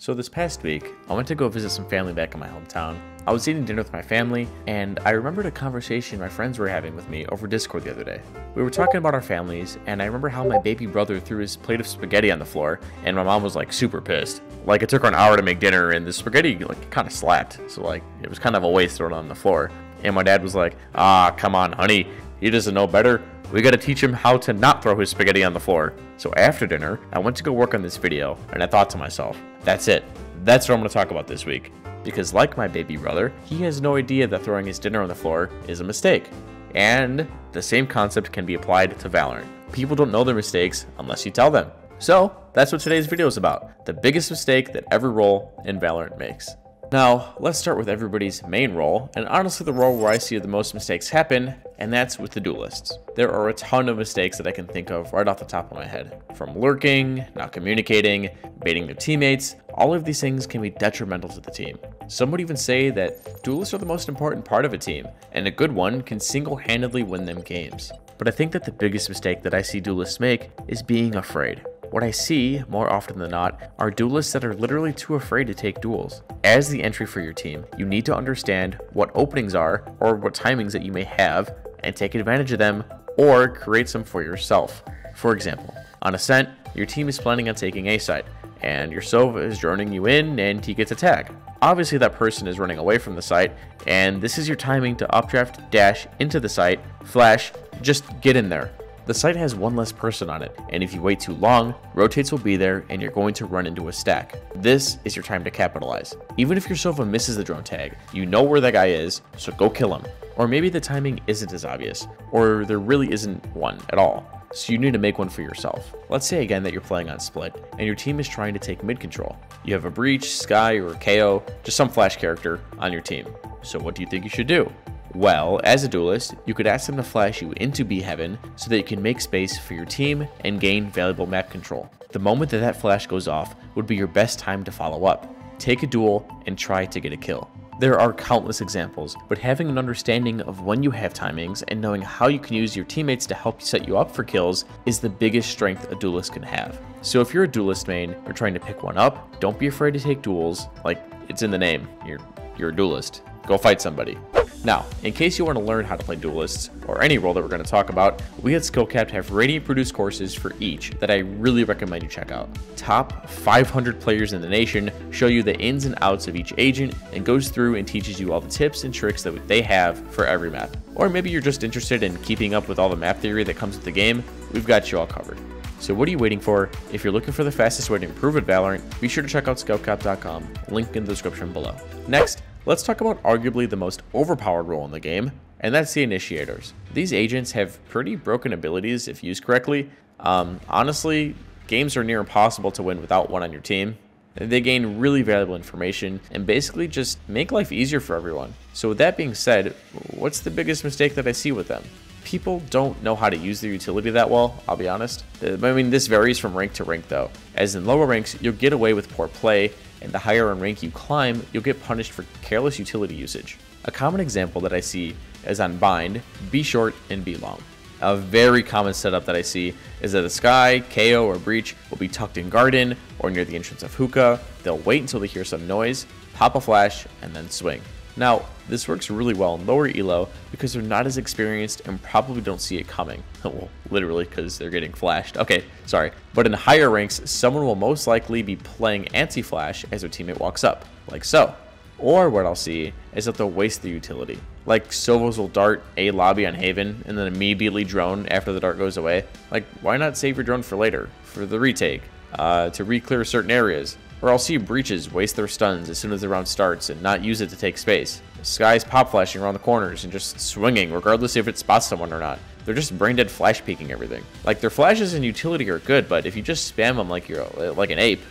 So this past week, I went to go visit some family back in my hometown. I was eating dinner with my family, and I remembered a conversation my friends were having with me over Discord the other day. We were talking about our families, and I remember how my baby brother threw his plate of spaghetti on the floor, and my mom was like super pissed. Like it took her an hour to make dinner, and the spaghetti like kind of slapped, so like it was kind of a waste throwing it on the floor. And my dad was like, "Ah, come on, honey, he doesn't know better. We gotta teach him how to not throw his spaghetti on the floor." So after dinner, I went to go work on this video, and I thought to myself, that's it. That's what I'm gonna talk about this week. Because like my baby brother, he has no idea that throwing his dinner on the floor is a mistake. And the same concept can be applied to Valorant. People don't know their mistakes unless you tell them. So that's what today's video is about. The biggest mistake that every role in Valorant makes. Now, let's start with everybody's main role, and honestly the role where I see the most mistakes happen, and that's with the Duelists. There are a ton of mistakes that I can think of right off the top of my head. From lurking, not communicating, baiting their teammates, all of these things can be detrimental to the team. Some would even say that Duelists are the most important part of a team, and a good one can single-handedly win them games. But I think that the biggest mistake that I see Duelists make is being afraid. What I see, more often than not, are Duelists that are literally too afraid to take duels. As the entry for your team, you need to understand what openings are, or what timings that you may have, and take advantage of them, or create some for yourself. For example, on Ascent, your team is planning on taking A site, and your Sova is droning you in, and he gets a tag. Obviously that person is running away from the site, and this is your timing to updraft, dash into the site, flash, just get in there. The site has one less person on it, and if you wait too long, rotates will be there and you're going to run into a stack. This is your time to capitalize. Even if your Sova misses the drone tag, you know where that guy is, so go kill him. Or maybe the timing isn't as obvious, or there really isn't one at all, so you need to make one for yourself. Let's say again that you're playing on split, and your team is trying to take mid control. You have a Breach, Skye, or a KO, just some flash character, on your team. So what do you think you should do? Well, as a Duelist, you could ask them to flash you into B Heaven so that you can make space for your team and gain valuable map control. The moment that that flash goes off would be your best time to follow up. Take a duel and try to get a kill. There are countless examples, but having an understanding of when you have timings and knowing how you can use your teammates to help set you up for kills is the biggest strength a Duelist can have. So if you're a Duelist main or trying to pick one up, don't be afraid to take duels. Like, it's in the name, you're a Duelist. Go fight somebody. Now, in case you want to learn how to play Duelists, or any role that we're going to talk about, we at SkillCapped have Radiant produced courses for each that I really recommend you check out. Top 500 players in the nation show you the ins and outs of each agent and goes through and teaches you all the tips and tricks that they have for every map. Or maybe you're just interested in keeping up with all the map theory that comes with the game, we've got you all covered. So what are you waiting for? If you're looking for the fastest way to improve at Valorant, be sure to check out SkillCapped.com, link in the description below. Next, let's talk about arguably the most overpowered role in the game, and that's the Initiators. These agents have pretty broken abilities if used correctly. Honestly, games are near impossible to win without one on your team. They gain really valuable information and basically just make life easier for everyone. So with that being said, what's the biggest mistake that I see with them? People don't know how to use their utility that well, I'll be honest. I mean, this varies from rank to rank though. As in lower ranks, you'll get away with poor play, and the higher in rank you climb, you'll get punished for careless utility usage. A common example that I see is on Bind, be short and be long. A very common setup that I see is that a Skye, KO, or Breach will be tucked in garden or near the entrance of hookah. They'll wait until they hear some noise, pop a flash, and then swing. Now, this works really well in lower elo because they're not as experienced and probably don't see it coming. Well, literally because they're getting flashed. Okay, sorry. But in higher ranks, someone will most likely be playing anti-flash as their teammate walks up, like so. Or what I'll see is that they'll waste the utility. Like Sovos will dart a lobby on Haven and then immediately drone after the dart goes away. Like, why not save your drone for later, for the retake, to re-clear certain areas? Or I'll see Breaches waste their stuns as soon as the round starts and not use it to take space. Skye's pop flashing around the corners and just swinging regardless if it spots someone or not. They're just brain dead flash peeking everything. Like, their flashes and utility are good, but if you just spam them like you're like an ape,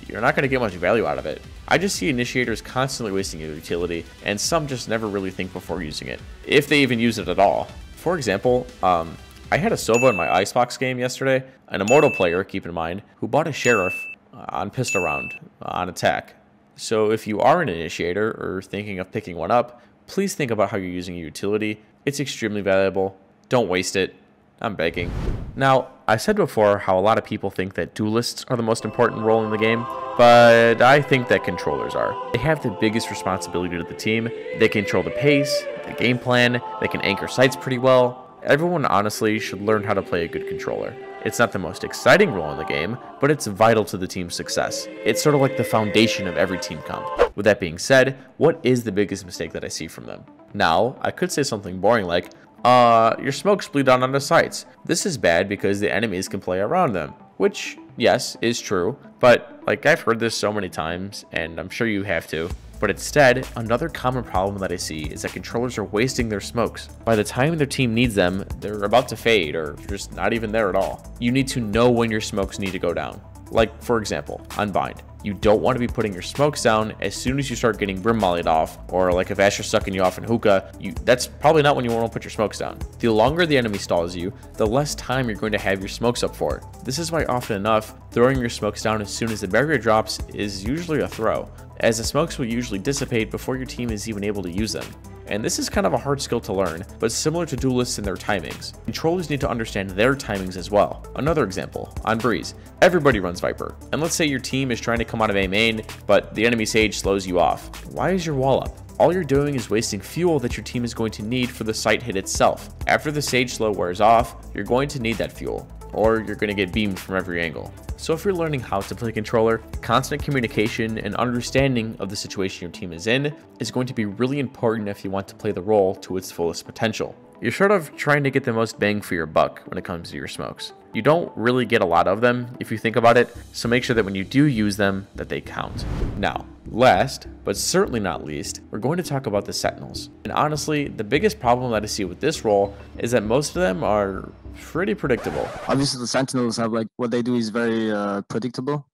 you're not going to get much value out of it. I just see Initiators constantly wasting your utility, and some just never really think before using it, if they even use it at all. For example, I had a Sova in my Icebox game yesterday, an Immortal player, keep in mind, who bought a Sheriff on pistol round on attack. So if you are an Initiator or thinking of picking one up, please think about how you're using your utility. It's extremely valuable. Don't waste it. I'm begging. Now, I said before how a lot of people think that duelists are the most important role in the game, but I think that controllers are. They have the biggest responsibility to the team. They control the pace, the game plan, they can anchor sights pretty well. Everyone honestly should learn how to play a good controller. It's not the most exciting role in the game, but it's vital to the team's success. It's sort of like the foundation of every team comp. With that being said, what is the biggest mistake that I see from them? Now, I could say something boring like, your smokes bleed down onto sights. This is bad because the enemies can play around them. Which, yes, is true, but like I've heard this so many times, and I'm sure you have too. But instead, another common problem that I see is that controllers are wasting their smokes. By the time their team needs them, they're about to fade or just not even there at all. You need to know when your smokes need to go down. Like, for example, on Bind. You don't want to be putting your smokes down as soon as you start getting brim mollied off, or like if Asher's sucking you off in hookah, that's probably not when you want to put your smokes down. The longer the enemy stalls you, the less time you're going to have your smokes up for. This is why often enough, throwing your smokes down as soon as the barrier drops is usually a throw, as the smokes will usually dissipate before your team is even able to use them. And this is kind of a hard skill to learn, but similar to duelists in their timings. Controllers need to understand their timings as well. Another example, on Breeze, everybody runs Viper, and let's say your team is trying to come out of A main, but the enemy Sage slows you off. Why is your wall up? All you're doing is wasting fuel that your team is going to need for the sight hit itself. After the Sage slow wears off, you're going to need that fuel, or you're going to get beamed from every angle. So if you're learning how to play controller, constant communication and understanding of the situation your team is in is going to be really important if you want to play the role to its fullest potential. You're sort of trying to get the most bang for your buck when it comes to your smokes. You don't really get a lot of them if you think about it, so make sure that when you do use them, that they count. Now, last, but certainly not least, we're going to talk about the Sentinels. And honestly, the biggest problem that I see with this role is that most of them are pretty predictable. Obviously, the Sentinels have what they do is very predictable.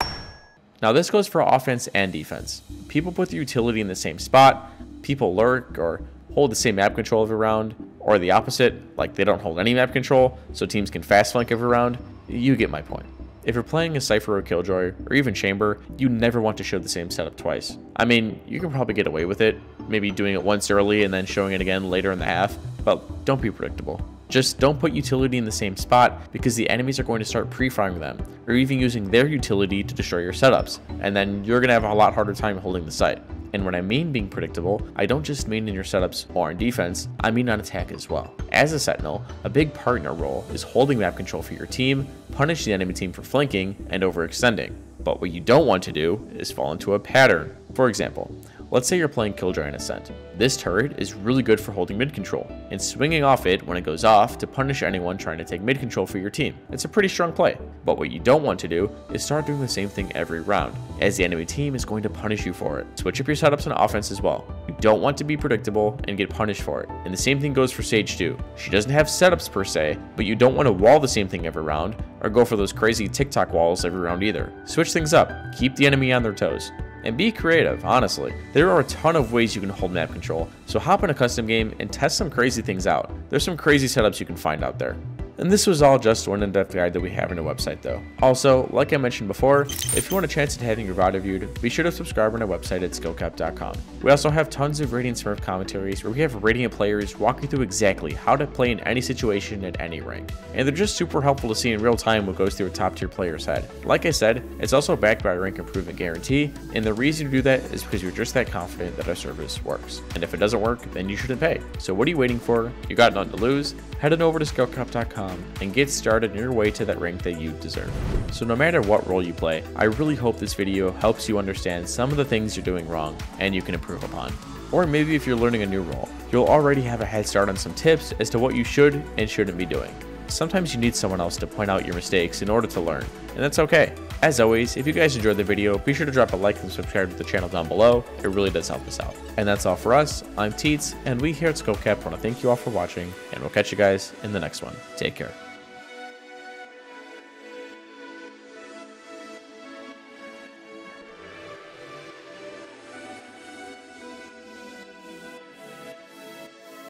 Now this goes for offense and defense. People put the utility in the same spot, people lurk or hold the same map control every round, or the opposite, like they don't hold any map control, so teams can fast flank every round. You get my point. If you're playing a Cypher or Killjoy, or even Chamber, you never want to show the same setup twice. I mean, you can probably get away with it, maybe doing it once early and then showing it again later in the half, but don't be predictable. Just don't put utility in the same spot because the enemies are going to start pre-firing them, or even using their utility to destroy your setups, and then you're going to have a lot harder time holding the site. And when I mean being predictable, I don't just mean in your setups or in defense, I mean on attack as well. As a Sentinel, a big part in our role is holding map control for your team, punish the enemy team for flanking, and overextending. But what you don't want to do is fall into a pattern. For example, let's say you're playing Killjoy and Ascent. This turret is really good for holding mid control and swinging off it when it goes off to punish anyone trying to take mid control for your team. It's a pretty strong play, but what you don't want to do is start doing the same thing every round, as the enemy team is going to punish you for it. Switch up your setups on offense as well. You don't want to be predictable and get punished for it. And the same thing goes for Sage too. She doesn't have setups per se, but you don't want to wall the same thing every round or go for those crazy TikTok walls every round either. Switch things up, keep the enemy on their toes. And be creative, honestly. There are a ton of ways you can hold map control, so hop in a custom game and test some crazy things out. There's some crazy setups you can find out there. And this was all just one in-depth guide that we have on our website though. Also, like I mentioned before, if you want a chance at having your VOD reviewed, be sure to subscribe on our website at SkillCapped.com. We also have tons of Radiant Smurf commentaries where we have Radiant players walking through exactly how to play in any situation at any rank. And they're just super helpful to see in real time what goes through a top tier player's head. Like I said, it's also backed by a rank improvement guarantee, and the reason to do that is because you're just that confident that our service works. And if it doesn't work, then you shouldn't pay. So what are you waiting for? You got nothing to lose. Head on over to SkillCapped.com and get started on your way to that rank that you deserve. So no matter what role you play, I really hope this video helps you understand some of the things you're doing wrong and you can improve upon. Or maybe if you're learning a new role, you'll already have a head start on some tips as to what you should and shouldn't be doing. Sometimes you need someone else to point out your mistakes in order to learn, and that's okay. As always, if you guys enjoyed the video, be sure to drop a like and subscribe to the channel down below. It really does help us out. And that's all for us. I'm Teets, and we here at SkillCapped want to thank you all for watching, and we'll catch you guys in the next one. Take care.